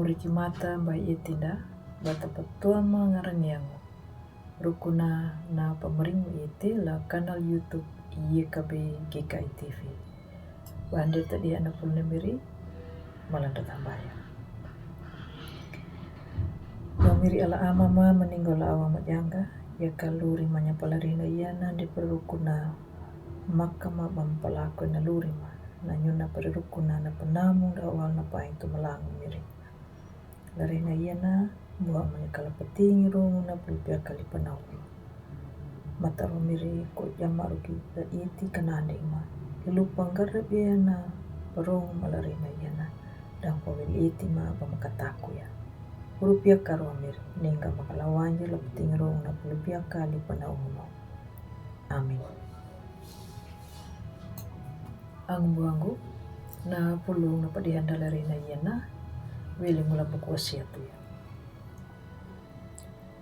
huriki mata mbai itinda bata patuama ngarangiango rukuna na pameringu iti la kanal YouTube YKB GKI TV. Bande tadi anak pun nemiri malanda tambaya. Namiri ala amama meninggal awam majanga ya kaluri manya palarina iana di perukuna makama mampalaku na luri ma na nyuna perukuna na penamu da awal na paing tu malangu miri. Larina iana buah manya kalapating rungu na pelipia kali penau. Mata miri ko jamaru kita iti kananding ma. Lupang garab iana perung malarina iana dan pawil iti ma pamakataku ya. Pelipia karu miri ningga makalawanja lapating rungu na pelipia kali penau mo. Amin. Ang buanggu na pulung na padihan dalarina iana wili mula buku wasiat ya.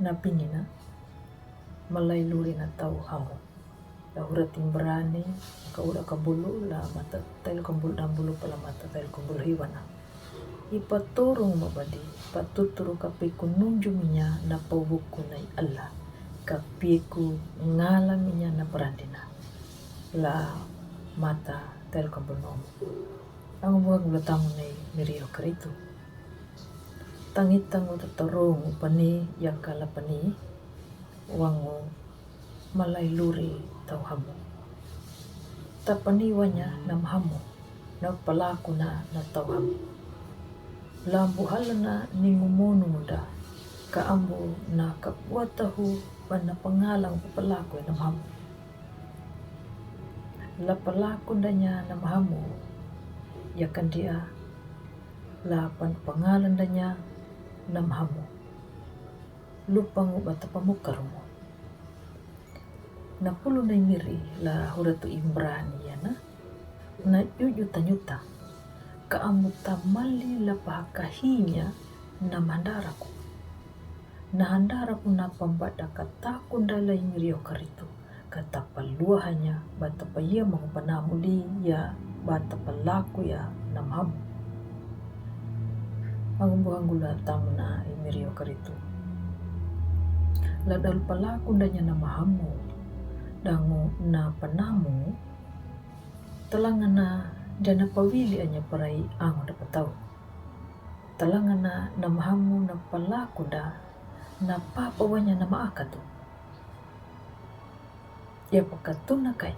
Na pingina malai luri na tau hamu lahura timbrani kauda kabulu la mata tel kambul dambulu pala mata tel kambul hiwana ipaturung mabadi patuturu kapiku nunjuminya na pabuku na Allah kapiku ngalaminya na perandina la mata tel kambul nomu ang buang latamu na mirio karitu tangitang utatarong upani yakala pani wangu malai luri tau hamu tapaniwanya nam hamu na palaku na tau hamu lambu halana ningumunu muda kaambu na kapuatahu wana pangalang palaku nam hamu la palaku danya nam hamu yakan dia la pangalan danya nam hamu lupang bata pamukarumo na pulu na miri la huratu imbrani yana na yuta kaamuta mali la pahakahinya na mandaraku na pambada kataku ndala imirio karitu kata paluahanya bata paya mangupanamuli ya bata palaku ya nam hamu ang buhanggula tamu na imirio karitu ladal palaku ndanya na mahamu dangu na panamu talangana dana pawili anya parai ango dapat tahu talangana na mahamu na palaku da na papawanya na maakatu ya pakatuna kai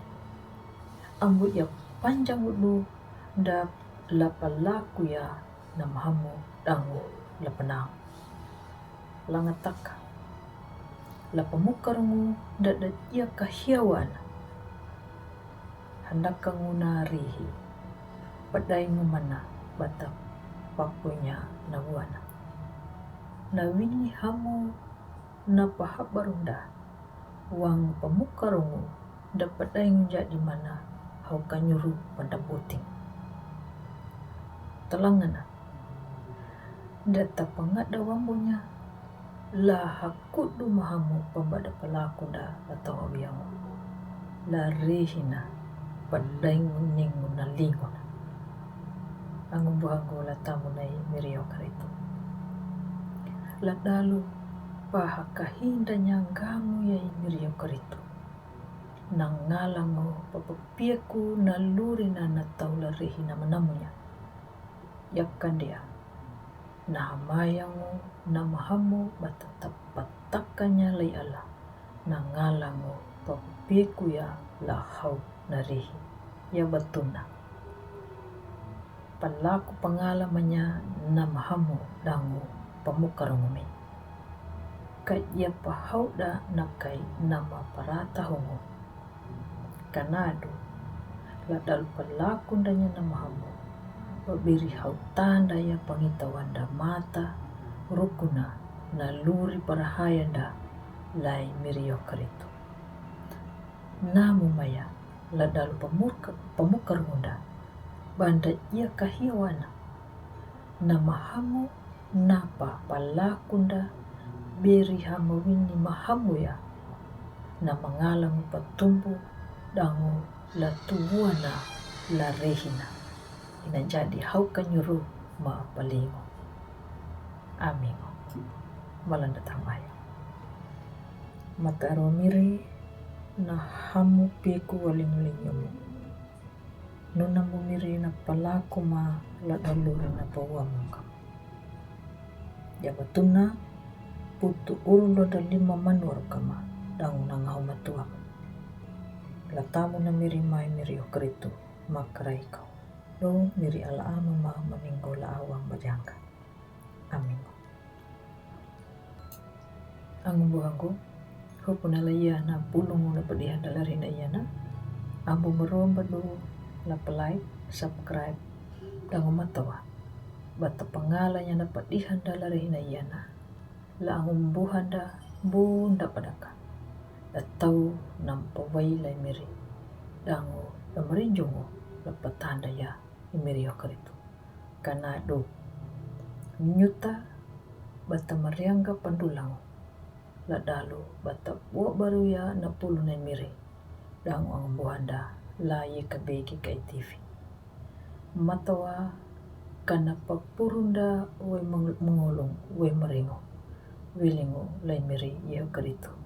ambu ya panjang ulu da la palaku ya na mahamu dangu la panamu langataka la pamukarungu dada ia kahiawana handaka ngunarihi padai ngumana bata papunya na wana na wini hamu na pahabarunda wang pamukarungu dapat dai jadi mana hau kanyuru pada puting telangana data pangada wambunya la hakudu mahamu pambada palaku da atau awiamu la rihina padaingu ningu na lingona ang buhango la tamu na mirio karitu la dalu pahakahinda nyanggamu ya mirio karitu nang ngalango papapiaku na luri na natau la rihina manamunya yakan dia na hamayango na mahamu batatapatakannya lay ala na ngalango papiku ya lahau narihi ya batuna palaku pangalamannya na mahamu dangu pamukarungumi kaya pahau da nakai nama parata hongo kanado ladal palaku danya na mahamu babiri hau tanda ya pangitawanda mata rukuna na luri parahayanda lai mirio karitu namu maya ladal pamukarunda banda ia kahiwana na mahamu napa palakunda beri hamawini mahamu ya na mangalang patumbu dangu latuwana la rehina ina jadi hau kanyuru ma palingo Amingo. Malanda tambayo. Mataro miri na hamu piku waling-linyomo. Nuna mumiri na palaku ma ladaluri na pawamong ka. Yabatuna putu ulo da 5 manur kama dangu na ngau matuam. Latamu na miri mai miri okritu makrai kau. Do miri ala ama ma maninggo la awang bajangka. Amin. Ang buangku hupuna la iya na pulung na padihan dalari na iya na ambu meromba do la like, subscribe dangu matawa. Bata pangalanya na padihan dalari na iya na la ang buhanda bunda padaka. Atau nampaway la miri dangu damarinjongo la patanda ya miri okritu. Kanado nyuta bata mariangga pandulang la dalu bata buat baru ya na pulu na miri dangu ang buhanda la ye kabegi kai TV matawa kana papurunda we mengolong we meringo wilingo la miri ye okritu.